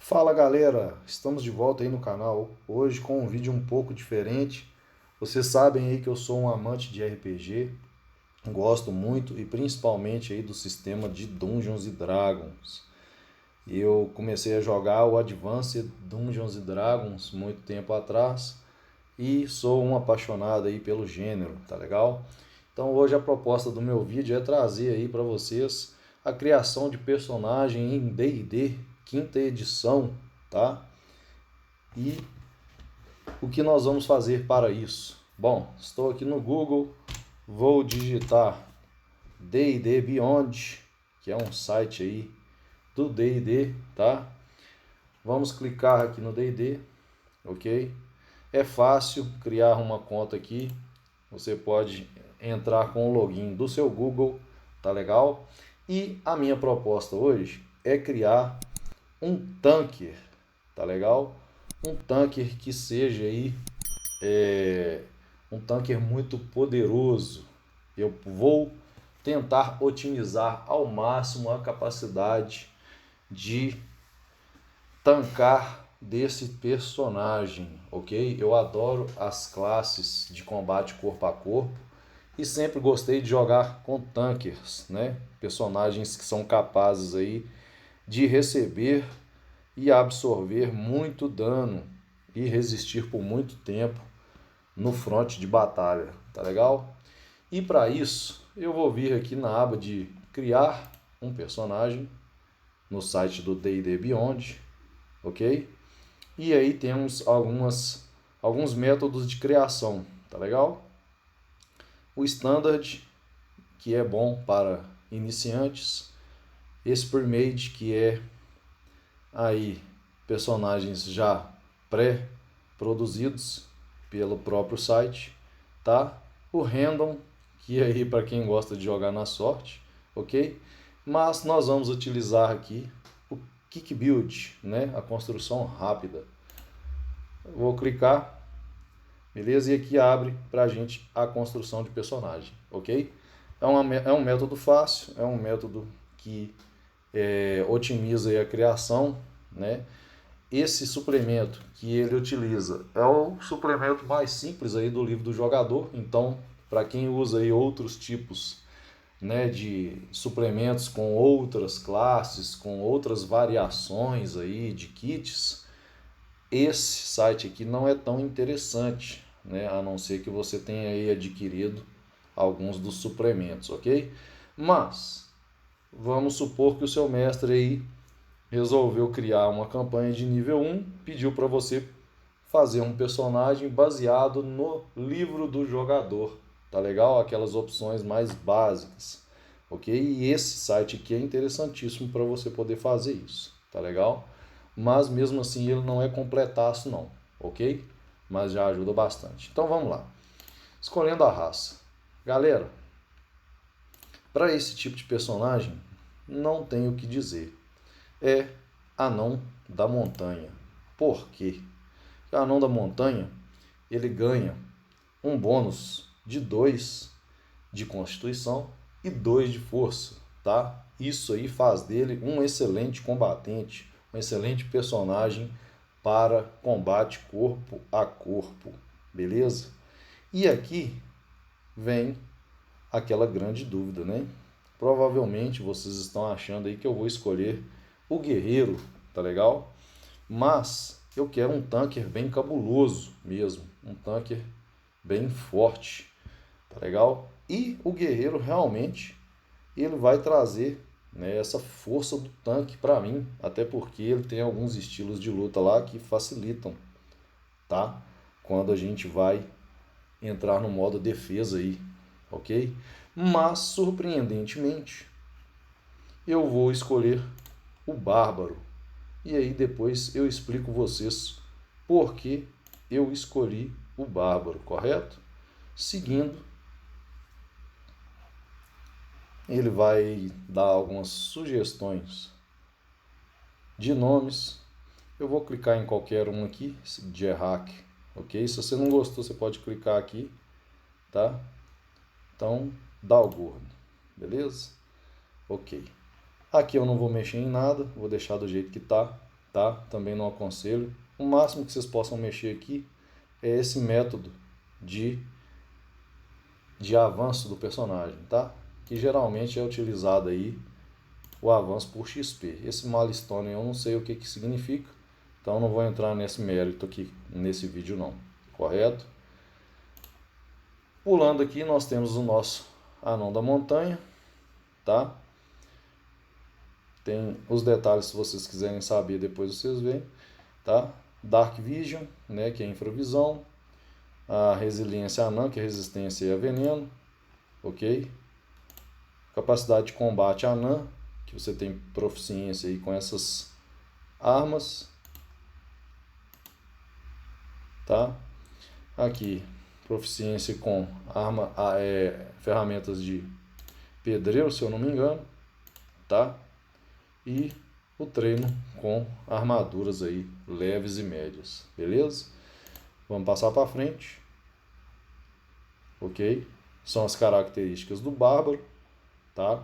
Fala galera, estamos de volta aí no canal, hoje com um vídeo um pouco diferente. Vocês sabem aí que eu sou um amante de RPG, gosto muito e principalmente aí do sistema de Dungeons and Dragons. Eu comecei a jogar o Advanced Dungeons and Dragons muito tempo atrás e sou um apaixonado aí pelo gênero, tá legal? Então hoje a proposta do meu vídeo é trazer aí para vocês a criação de personagem em D&D quinta edição, tá? E o que nós vamos fazer para isso? Bom, estou aqui no Google, vou digitar D&D Beyond, que é um site aí do D&D, tá? Vamos clicar aqui no D&D, ok? É fácil criar uma conta aqui, você pode entrar com o login do seu Google, tá legal? E a minha proposta hoje é criar um tanker, tá legal? Um tanker que seja aí um tanker muito poderoso. Eu vou tentar otimizar ao máximo a capacidade de tancar desse personagem, ok? Eu adoro as classes de combate corpo a corpo e sempre gostei de jogar com tankers, né? Personagens que são capazes aí de receber e absorver muito dano e resistir por muito tempo no fronte de batalha, tá legal? E para isso, eu vou vir aqui na aba de criar um personagem no site do D&D Beyond, ok? E aí temos alguns métodos de criação, tá legal? O Standard, que é bom para iniciantes, esse Pre-Made, que é aí personagens já pré-produzidos pelo próprio site, tá? O Random, que é aí para quem gosta de jogar na sorte, ok? Mas nós vamos utilizar aqui o Quick Build, né? A construção rápida. Vou clicar, beleza? E aqui abre para a gente a construção de personagem, ok? É um método fácil, é um método que otimiza aí a criação, né? Esse suplemento que ele utiliza é o suplemento mais simples aí do livro do jogador. Então, para quem usa aí outros tipos, né, de suplementos com outras classes, com outras variações aí de kits, esse site aqui não é tão interessante, né, a não ser que você tenha aí adquirido alguns dos suplementos, ok? Mas vamos supor que o seu mestre aí resolveu criar uma campanha de nível 1, pediu para você fazer um personagem baseado no livro do jogador, tá legal? Aquelas opções mais básicas, ok? E esse site aqui é interessantíssimo para você poder fazer isso, tá legal? Mas mesmo assim ele não é completaço não, ok? Mas já ajuda bastante. Então vamos lá. Escolhendo a raça. Galera, para esse tipo de personagem, não tenho o que dizer. É Anão da Montanha. Por quê? O Anão da Montanha, ele ganha um bônus de 2 de Constituição e 2 de Força, tá? Isso aí faz dele um excelente combatente, um excelente personagem para combate corpo a corpo, beleza? E aqui vem aquela grande dúvida, né? Provavelmente vocês estão achando aí que eu vou escolher o guerreiro, tá legal? Mas eu quero um tanker bem cabuloso mesmo, um tanker bem forte, tá legal? E o guerreiro realmente ele vai trazer, né, essa força do tanque para mim, até porque ele tem alguns estilos de luta lá que facilitam, tá? Quando a gente vai entrar no modo defesa aí, ok? Mas surpreendentemente eu vou escolher o bárbaro. E aí depois eu explico vocês por que eu escolhi o bárbaro, correto? Seguindo, ele vai dar algumas sugestões de nomes. Eu vou clicar em qualquer um aqui, de Errac, ok? Se você não gostou, você pode clicar aqui, tá? Então, dá o gordo, beleza? Ok. Aqui eu não vou mexer em nada, vou deixar do jeito que tá tá? Também não aconselho. O máximo que vocês possam mexer aqui é esse método de avanço do personagem, tá? Que geralmente é utilizado aí o avanço por XP. Esse milestone eu não sei o que significa, então não vou entrar nesse mérito aqui nesse vídeo não, correto? Pulando aqui nós temos o nosso anão da montanha, tá? Tem os detalhes, se vocês quiserem saber, depois vocês veem, tá? Dark Vision, né, que é infravisão. A resiliência anã, que é resistência a veneno, ok? Capacidade de combate anã, que você tem proficiência aí com essas armas, tá? Aqui, proficiência com ferramentas de pedreiro, se eu não me engano, tá? E o treino com armaduras aí leves e médias, beleza? Vamos passar para frente, ok? São as características do bárbaro, tá?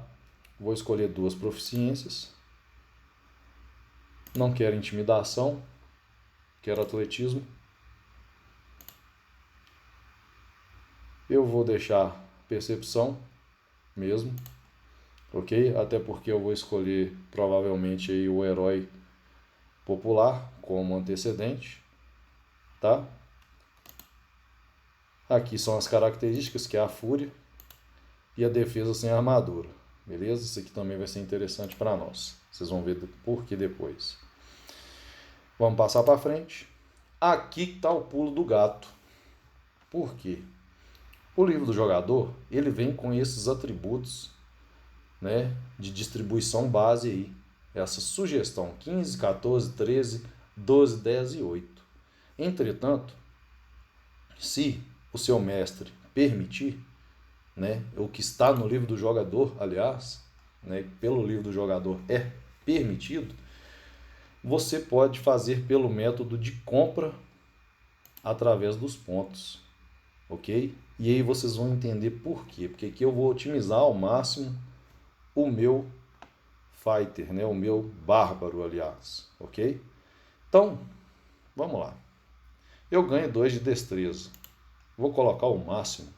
Vou escolher 2 proficiências. Não quero intimidação, quero atletismo. Eu vou deixar percepção mesmo, ok? Até porque eu vou escolher provavelmente aí o herói popular como antecedente, tá? Aqui são as características, que é a fúria e a defesa sem armadura, beleza? Isso aqui também vai ser interessante para nós. Vocês vão ver por que depois. Vamos passar para frente. Aqui está o pulo do gato. Por quê? O livro do jogador, ele vem com esses atributos, né, de distribuição base aí. Essa sugestão 15, 14, 13, 12, 10 e 8. Entretanto, se o seu mestre permitir, né, o que está no livro do jogador, aliás, né, pelo livro do jogador é permitido, você pode fazer pelo método de compra através dos pontos, ok? E aí vocês vão entender por quê. Porque aqui eu vou otimizar ao máximo o meu fighter, né, o meu bárbaro, aliás, ok? Então, vamos lá. Eu ganho 2 de destreza. Vou colocar o máximo.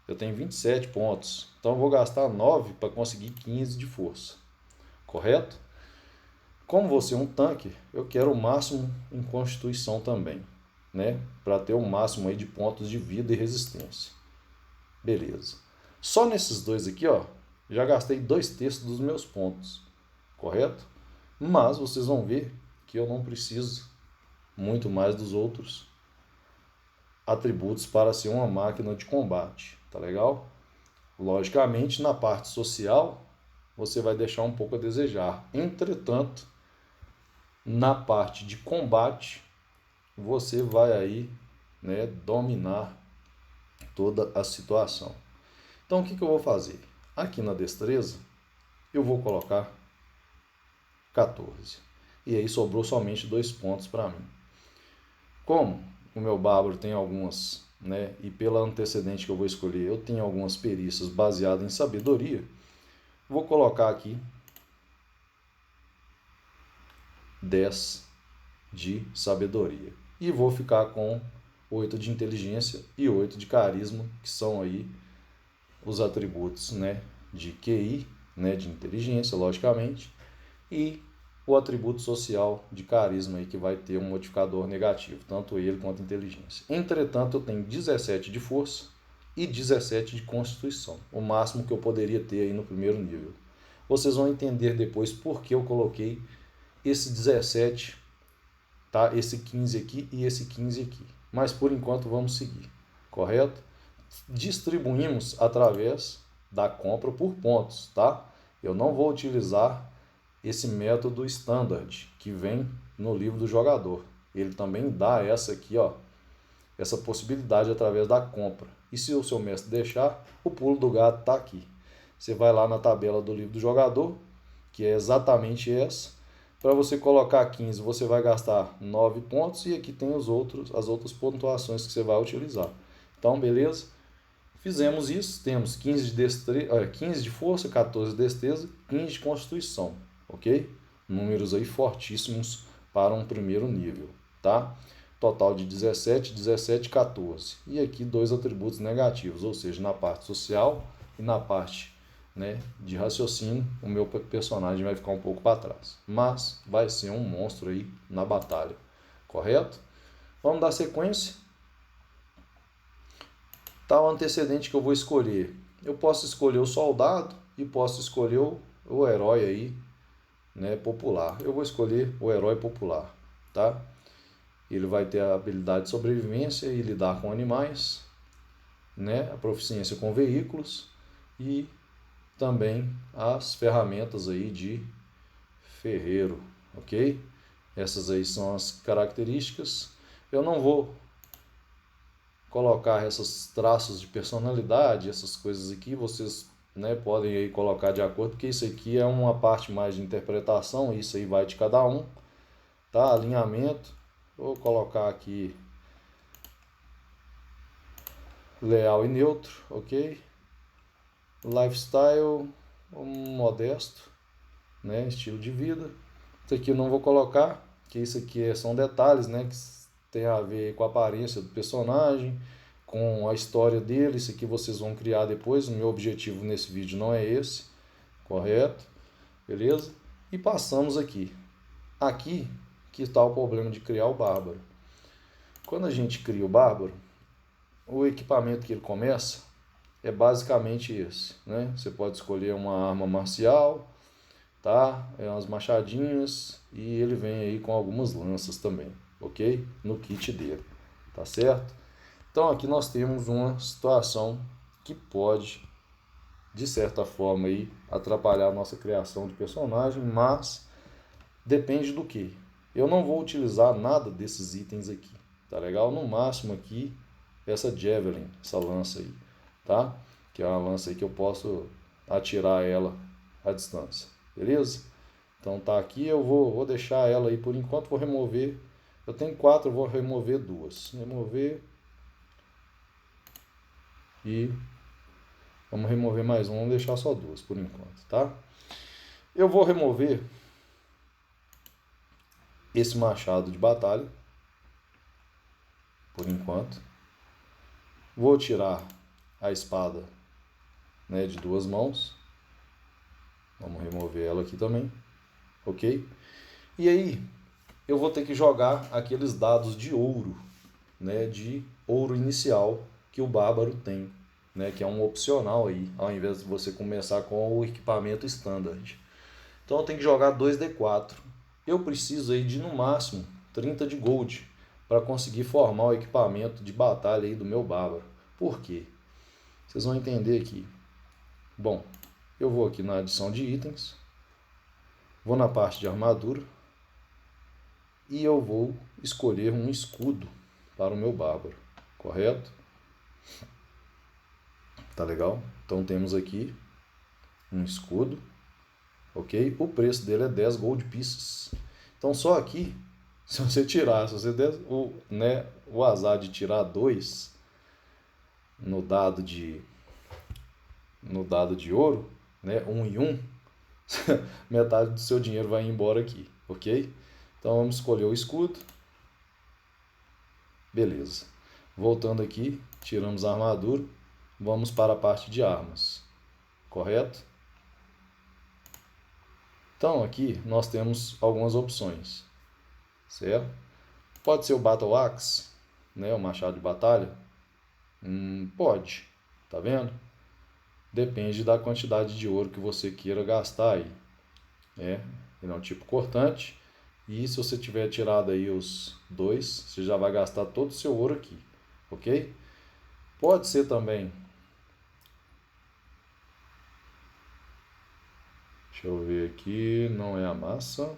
Eu tenho 27 pontos, então eu vou gastar 9 para conseguir 15 de força, correto? Como você é um tanque, eu quero o máximo em constituição também, né? Para ter o máximo aí de pontos de vida e resistência. Beleza. Só nesses 2 aqui, ó, já gastei 2/3 dos meus pontos, correto? Mas vocês vão ver que eu não preciso muito mais dos outros atributos para ser uma máquina de combate, tá legal? Logicamente, na parte social, você vai deixar um pouco a desejar. Entretanto, na parte de combate, você vai aí, né, dominar toda a situação. Então, o que eu vou fazer? Aqui na destreza, eu vou colocar 14. E aí sobrou somente 2 pontos para mim. Como o meu bárbaro tem algumas, né, e pela antecedente que eu vou escolher, eu tenho algumas perícias baseadas em sabedoria, vou colocar aqui 10 de sabedoria. E vou ficar com 8 de inteligência e 8 de carisma, que são aí os atributos, né, de QI, né, de inteligência, logicamente, e o atributo social de carisma aí, que vai ter um modificador negativo, tanto ele quanto a inteligência. Entretanto, eu tenho 17 de força e 17 de constituição, o máximo que eu poderia ter aí no primeiro nível. Vocês vão entender depois por que eu coloquei esse 17, tá? Esse 15 aqui e esse 15 aqui. Mas por enquanto vamos seguir, correto? Distribuímos através da compra por pontos, tá? Eu não vou utilizar esse método standard que vem no livro do jogador. Ele também dá essa aqui, ó, essa possibilidade através da compra. E se o seu mestre deixar, o pulo do gato está aqui. Você vai lá na tabela do livro do jogador, que é exatamente essa. Para você colocar 15, você vai gastar 9 pontos e aqui tem as outras pontuações que você vai utilizar. Então, beleza? Fizemos isso, temos 15 de força, 14 de destreza, 15 de constituição, ok? Números aí fortíssimos para um primeiro nível, tá? Total de 17, 17, 14. E aqui 2 atributos negativos, ou seja, na parte social e na parte, né, de raciocínio, o meu personagem vai ficar um pouco para trás. Mas vai ser um monstro aí na batalha, correto? Vamos dar sequência. Tá o antecedente que eu vou escolher. Eu posso escolher o soldado e posso escolher o herói aí, né, popular. Eu vou escolher o herói popular, tá? Ele vai ter a habilidade de sobrevivência e lidar com animais, né, a proficiência com veículos e também as ferramentas aí de ferreiro, ok? Essas aí são as características. Eu não vou colocar esses traços de personalidade, essas coisas aqui, vocês, né, podem aí colocar de acordo, porque isso aqui é uma parte mais de interpretação, isso aí vai de cada um, tá? Alinhamento, vou colocar aqui leal e neutro, ok? Lifestyle, modesto, né, estilo de vida. Isso aqui eu não vou colocar, que isso aqui são detalhes, né, que tem a ver com a aparência do personagem, com a história dele. Isso aqui vocês vão criar depois. O meu objetivo nesse vídeo não é esse, correto? Beleza? E passamos aqui. Aqui que está o problema de criar o bárbaro. Quando a gente cria o bárbaro, o equipamento que ele começa é basicamente esse, né? Você pode escolher uma arma marcial, tá? É umas machadinhas e ele vem aí com algumas lanças também, ok? No kit dele, tá certo? Então aqui nós temos uma situação que pode, de certa forma, aí, atrapalhar a nossa criação de personagem, mas depende do que. Eu não vou utilizar nada desses itens aqui, tá legal? No máximo aqui, essa Javelin, essa lança aí, tá? Que é uma lança aí que eu posso atirar ela à distância, beleza? Então tá aqui, eu vou deixar ela aí por enquanto, vou remover. Eu tenho 4, eu vou remover 2. Remover. E vamos remover mais um, vamos deixar só 2 por enquanto, tá? Eu vou remover esse machado de batalha, por enquanto. Vou tirar a espada, né, de 2 mãos. Vamos remover ela aqui também, ok? E aí, eu vou ter que jogar aqueles dados de ouro, né, de ouro inicial que o bárbaro tem, né, que é um opcional aí, ao invés de você começar com o equipamento standard. Então eu tenho que jogar 2d4. Eu preciso aí de no máximo 30 de gold para conseguir formar o equipamento de batalha aí do meu bárbaro. Por quê? Vocês vão entender aqui. Bom, eu vou aqui na adição de itens, vou na parte de armadura e eu vou escolher um escudo para o meu bárbaro, correto? Tá legal? Então temos aqui um escudo, ok? O preço dele é 10 gold pieces. Então só aqui, se você tirar, se você der o azar de tirar 2 no dado de ouro, né, 1 e 1, metade do seu dinheiro vai embora aqui, ok? Então vamos escolher o escudo. Beleza. Voltando aqui, tiramos a armadura, vamos para a parte de armas, correto? Então aqui nós temos algumas opções, certo? Pode ser o Battle Axe, né, o machado de batalha? Pode, tá vendo? Depende da quantidade de ouro que você queira gastar aí, né? Ele é um tipo cortante e se você tiver tirado aí os 2, você já vai gastar todo o seu ouro aqui, ok? Pode ser também, deixa eu ver aqui, não é a massa.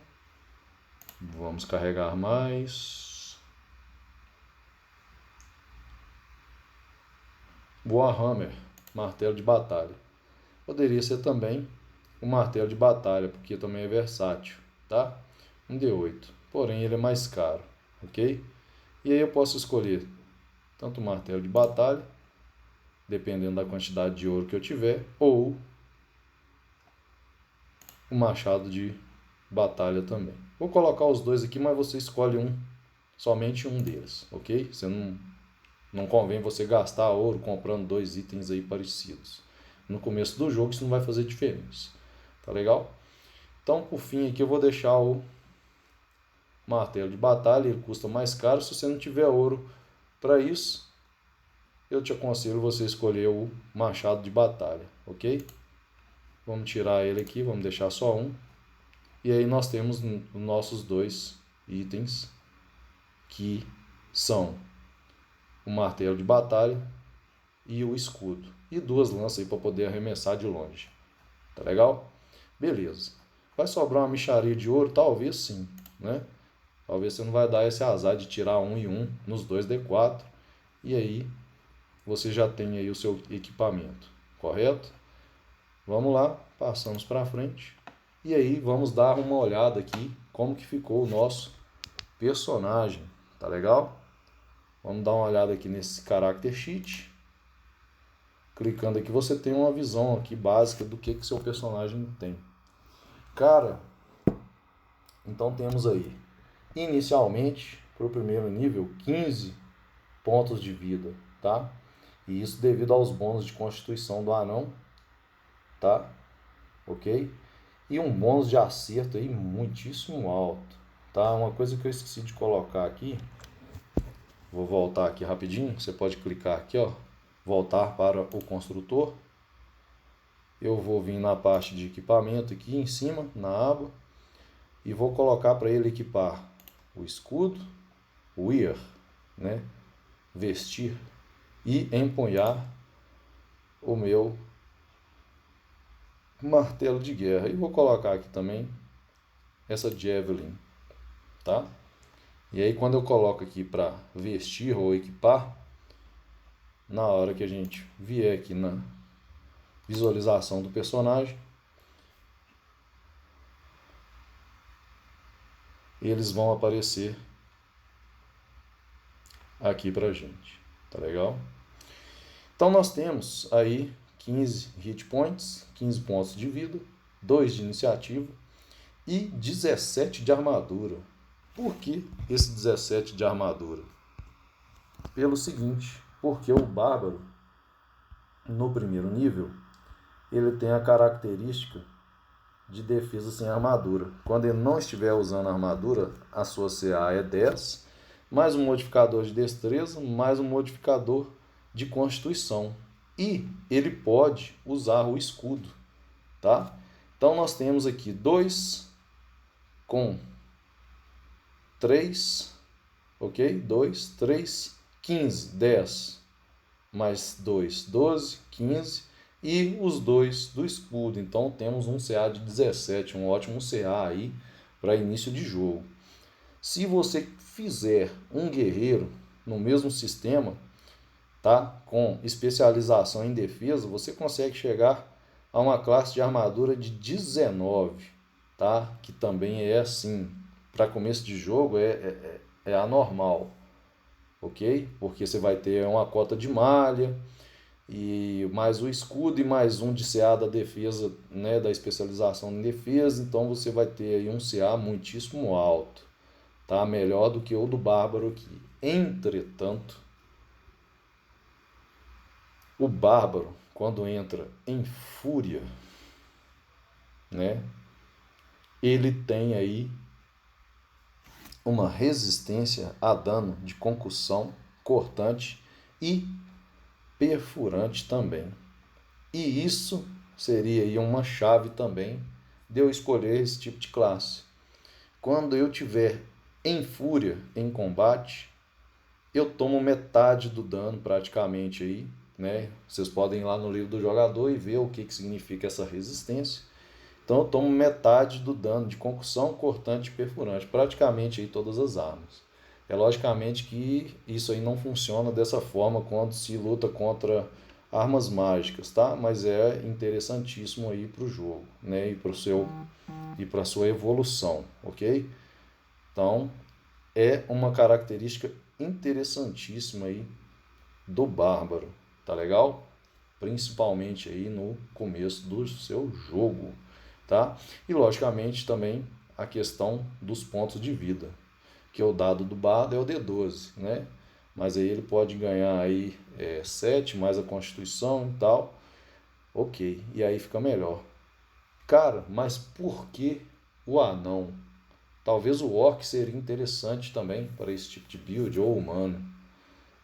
Vamos carregar mais. Warhammer, martelo de batalha. Poderia ser também o martelo de batalha, porque também é versátil, tá? Um D8, porém ele é mais caro, ok? E aí eu posso escolher tanto o martelo de batalha, dependendo da quantidade de ouro que eu tiver, ou o machado de batalha também, Vou colocar os dois aqui, mas você escolhe somente um deles, ok? Você não convém você gastar ouro comprando dois itens aí parecidos. No começo do jogo isso não vai fazer diferença, tá legal? Então, por fim aqui eu vou deixar o martelo de batalha, ele custa mais caro. Se você não tiver ouro para isso, eu te aconselho você escolher o machado de batalha, ok? Vamos tirar ele aqui, vamos deixar só um. E aí nós temos os nossos dois itens, que são o martelo de batalha e o escudo. E duas lanças aí para poder arremessar de longe. Tá legal? Beleza. Vai sobrar uma mixaria de ouro? Talvez sim, né? Talvez você não vai dar esse azar de tirar um e um nos dois D4. E aí você já tem aí o seu equipamento, correto? Vamos lá, passamos para frente. E aí vamos dar uma olhada aqui como que ficou o nosso personagem, tá legal? Vamos dar uma olhada aqui nesse character sheet. Clicando aqui você tem uma visão aqui básica do que seu personagem tem. Cara, então temos aí, inicialmente, para o primeiro nível, 15 pontos de vida, tá? E isso devido aos bônus de constituição do anão, tá? Ok? E um bônus de acerto aí muitíssimo alto, tá? Uma coisa que eu esqueci de colocar aqui, vou voltar aqui rapidinho, você pode clicar aqui, ó, voltar para o construtor. Eu vou vir na parte de equipamento aqui em cima, na aba, e vou colocar para ele equipar o escudo, wear, né? Vestir, e empunhar o meu martelo de guerra. E vou colocar aqui também essa javelin, tá? E aí quando eu coloco aqui para vestir ou equipar, na hora que a gente vier aqui na visualização do personagem, eles vão aparecer aqui pra gente, tá legal? Então nós temos aí 15 hit points, 15 pontos de vida, 2 de iniciativa e 17 de armadura. Por que esse 17 de armadura? Pelo seguinte, porque o bárbaro, no primeiro nível, ele tem a característica de defesa sem armadura. Quando ele não estiver usando armadura, a sua CA é 10, mais um modificador de destreza, mais um modificador de constituição. E ele pode usar o escudo, tá? Então nós temos aqui 2 com 3, ok? 2, 3, 15, 10, mais 2, 12, 15, e os dois do escudo. Então temos um CA de 17, um ótimo CA aí para início de jogo. Se você fizer um guerreiro no mesmo sistema, tá, com especialização em defesa, você consegue chegar a uma classe de armadura de 19, tá? Que também é assim, para começo de jogo é anormal, ok? Porque você vai ter uma cota de malha, e mais o escudo e mais um de CA da defesa, né, da especialização em defesa, então você vai ter aí um CA muitíssimo alto, tá? Melhor do que o do bárbaro aqui. Entretanto, o bárbaro, quando entra em fúria, né, ele tem aí uma resistência a dano de concussão, cortante e perfurante também. E isso seria aí uma chave também de eu escolher esse tipo de classe. Quando eu tiver em fúria, em combate, eu tomo metade do dano praticamente aí, né? Vocês podem ir lá no livro do jogador e ver o que significa essa resistência. Então eu tomo metade do dano de concussão, cortante e perfurante, praticamente aí todas as armas. É logicamente que isso aí não funciona dessa forma quando se luta contra armas mágicas, tá? Mas é interessantíssimo aí para o jogo, né? E para sua evolução, ok? Então é uma característica interessantíssima aí do bárbaro, tá legal? Principalmente aí no começo do seu jogo, tá? E logicamente também a questão dos pontos de vida, que o dado do bardo é o D12, né? Mas aí ele pode ganhar aí 7 mais a Constituição e tal. Ok, e aí fica melhor. Cara, mas por que o anão? Talvez o orc seria interessante também para esse tipo de build, ou humano.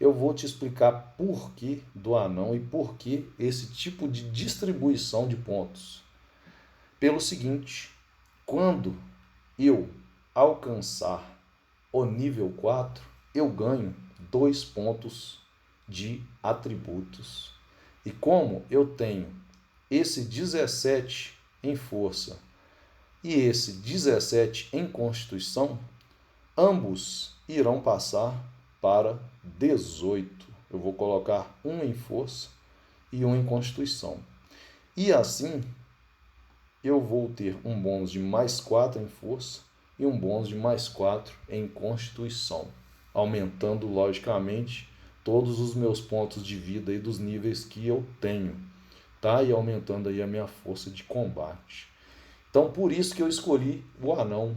Eu vou te explicar por que do anão e por que esse tipo de distribuição de pontos. Pelo seguinte, quando eu alcançar o nível 4, eu ganho 2 pontos de atributos. E como eu tenho esse 17 em força e esse 17 em constituição, ambos irão passar para 18. Eu vou colocar um em força e um em constituição. E assim, eu vou ter um bônus de mais 4 em força e um bônus de mais 4 em constituição, aumentando logicamente todos os meus pontos de vida e dos níveis que eu tenho, tá? E aumentando aí a minha força de combate. Então, por isso que eu escolhi o anão,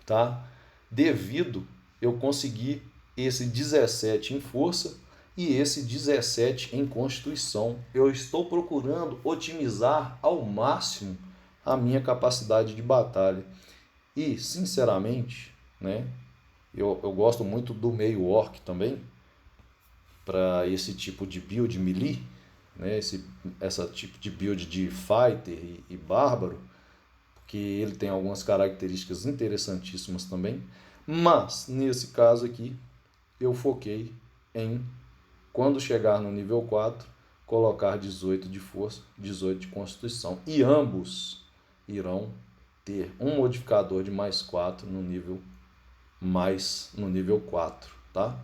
tá? Devido eu conseguir esse 17 em força e esse 17 em constituição. Eu estou procurando otimizar ao máximo a minha capacidade de batalha. E, sinceramente, né, eu gosto muito do meio orc também, para esse tipo de build melee, né, essa tipo de build de fighter e bárbaro, que ele tem algumas características interessantíssimas também, mas nesse caso aqui eu foquei em, quando chegar no nível 4, colocar 18 de força, 18 de constituição, e ambos irão ter um modificador de mais 4 no nível 4, tá?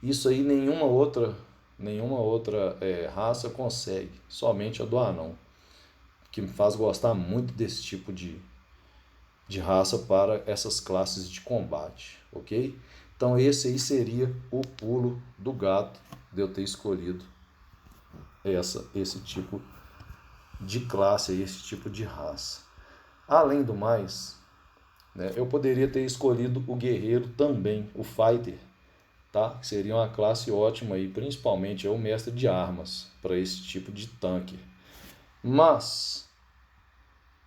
Isso aí nenhuma outra raça consegue, somente a do anão, que me faz gostar muito desse tipo de raça para essas classes de combate, ok? Então esse aí seria o pulo do gato de eu ter escolhido esse tipo de classe, esse tipo de raça. Além do mais, né, eu poderia ter escolhido o guerreiro também, o fighter, tá? Que seria uma classe ótima aí, principalmente o mestre de armas para esse tipo de tanque. Mas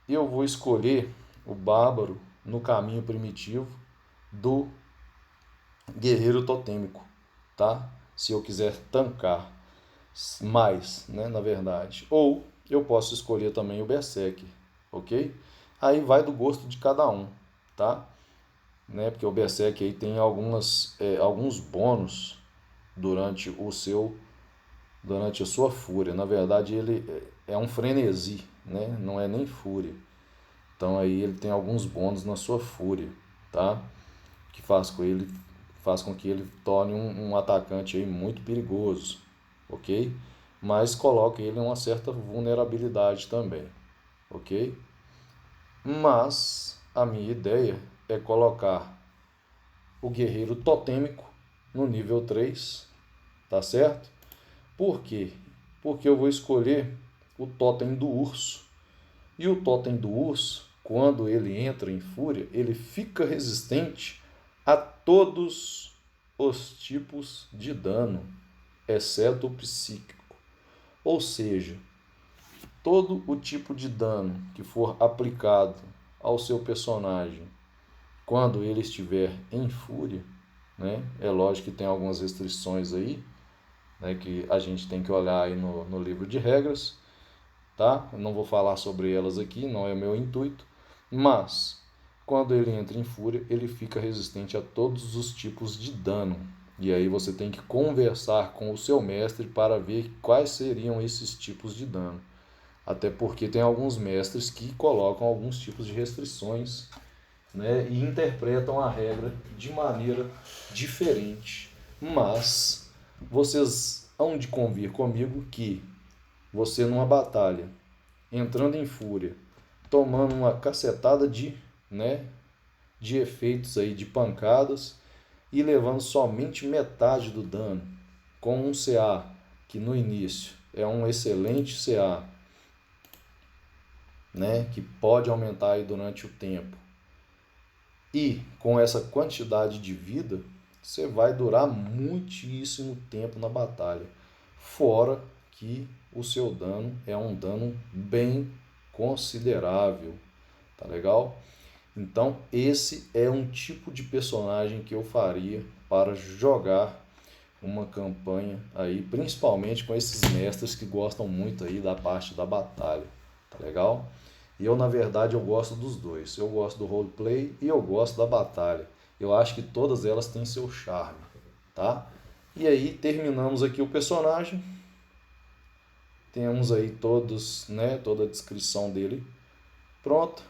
eu vou escolher o bárbaro no caminho primitivo do guerreiro totêmico, tá? Se eu quiser tancar mais, né, na verdade. Ou eu posso escolher também o berserk, ok? Aí vai do gosto de cada um, tá? Né? Porque o berserk aí tem alguns bônus durante durante a sua fúria. Na verdade, ele é um frenesi, né? Não é nem fúria. Então aí ele tem alguns bônus na sua fúria, tá? Que faz com que ele torne um atacante aí muito perigoso, ok? Mas coloca ele em uma certa vulnerabilidade também, ok? Mas a minha ideia é colocar o guerreiro totêmico no nível 3, tá certo? Por quê? Porque eu vou escolher o totem do urso. E o totem do urso, quando ele entra em fúria, ele fica resistente a todos os tipos de dano, exceto o psíquico. Ou seja, todo o tipo de dano que for aplicado ao seu personagem quando ele estiver em fúria, né? É lógico que tem algumas restrições aí, né, que a gente tem que olhar aí no livro de regras, tá? Eu não vou falar sobre elas aqui, não é o meu intuito, mas quando ele entra em fúria, ele fica resistente a todos os tipos de dano. E aí você tem que conversar com o seu mestre para ver quais seriam esses tipos de dano. Até porque tem alguns mestres que colocam alguns tipos de restrições, né, e interpretam a regra de maneira diferente. Mas vocês hão de convir comigo que você numa batalha, entrando em fúria, tomando uma cacetada de efeitos aí, de pancadas, e levando somente metade do dano, com um CA, que no início é um excelente CA, né, que pode aumentar aí durante o tempo. E com essa quantidade de vida, você vai durar muitíssimo tempo na batalha. Fora que o seu dano é um dano bem considerável, tá legal? Então esse é um tipo de personagem que eu faria para jogar uma campanha aí, principalmente com esses mestres que gostam muito aí da parte da batalha, tá legal? E eu, na verdade, eu gosto dos dois. Eu gosto do roleplay e eu gosto da batalha. Eu acho que todas elas têm seu charme, tá? E aí terminamos aqui o personagem. Temos aí todos, né, toda a descrição dele pronta.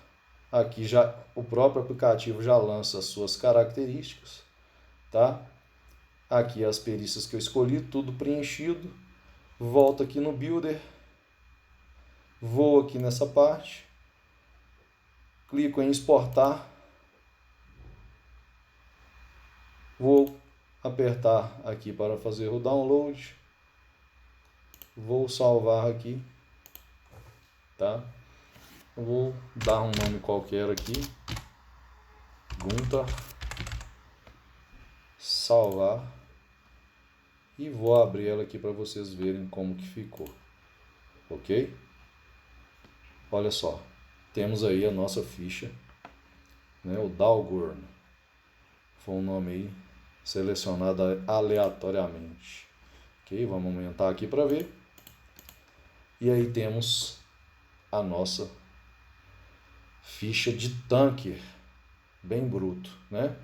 Aqui já o próprio aplicativo já lança as suas características, tá? Aqui as perícias que eu escolhi, tudo preenchido. Volto aqui no Builder, vou aqui nessa parte, clico em exportar, vou apertar aqui para fazer o download, vou salvar aqui, tá? Vou dar um nome qualquer aqui, Gunta, salvar e vou abrir ela aqui para vocês verem como que ficou, ok? Olha só, temos aí a nossa ficha, né? O Dalgorn, foi um nome aí selecionado aleatoriamente, ok? Vamos aumentar aqui para ver. E aí temos a nossa ficha de tanque, bem bruto, né?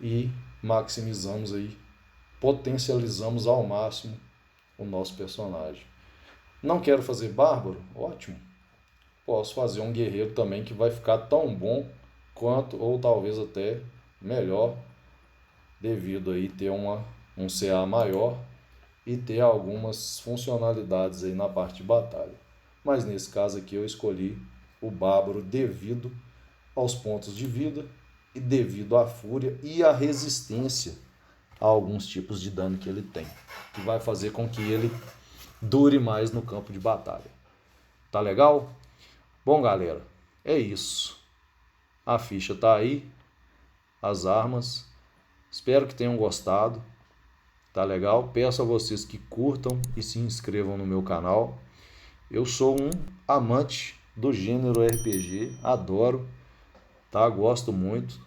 E maximizamos aí, potencializamos ao máximo o nosso personagem. Não quero fazer bárbaro? Ótimo. Posso fazer um guerreiro também que vai ficar tão bom quanto, ou talvez até melhor, devido aí ter um CA maior e ter algumas funcionalidades aí na parte de batalha. Mas nesse caso aqui eu escolhi o bárbaro devido aos pontos de vida e devido à fúria e à resistência a alguns tipos de dano que ele tem, que vai fazer com que ele dure mais no campo de batalha. Tá legal? Bom, galera, é isso. A ficha tá aí, as armas. Espero que tenham gostado. Tá legal? Peço a vocês que curtam e se inscrevam no meu canal. Eu sou um amante do gênero RPG, adoro, tá? Gosto muito.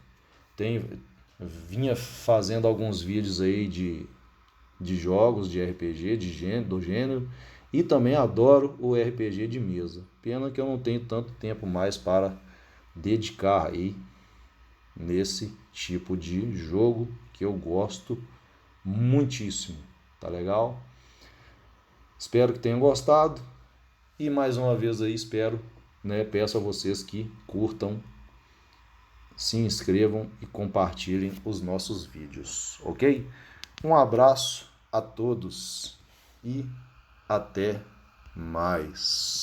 Vinha fazendo alguns vídeos aí de jogos de RPG, do gênero, e também adoro o RPG de mesa. Pena que eu não tenho tanto tempo mais para dedicar aí nesse tipo de jogo que eu gosto muitíssimo, tá legal? Espero que tenham gostado e mais uma vez aí espero, né, peço a vocês que curtam, se inscrevam e compartilhem os nossos vídeos, ok? Um abraço a todos e até mais.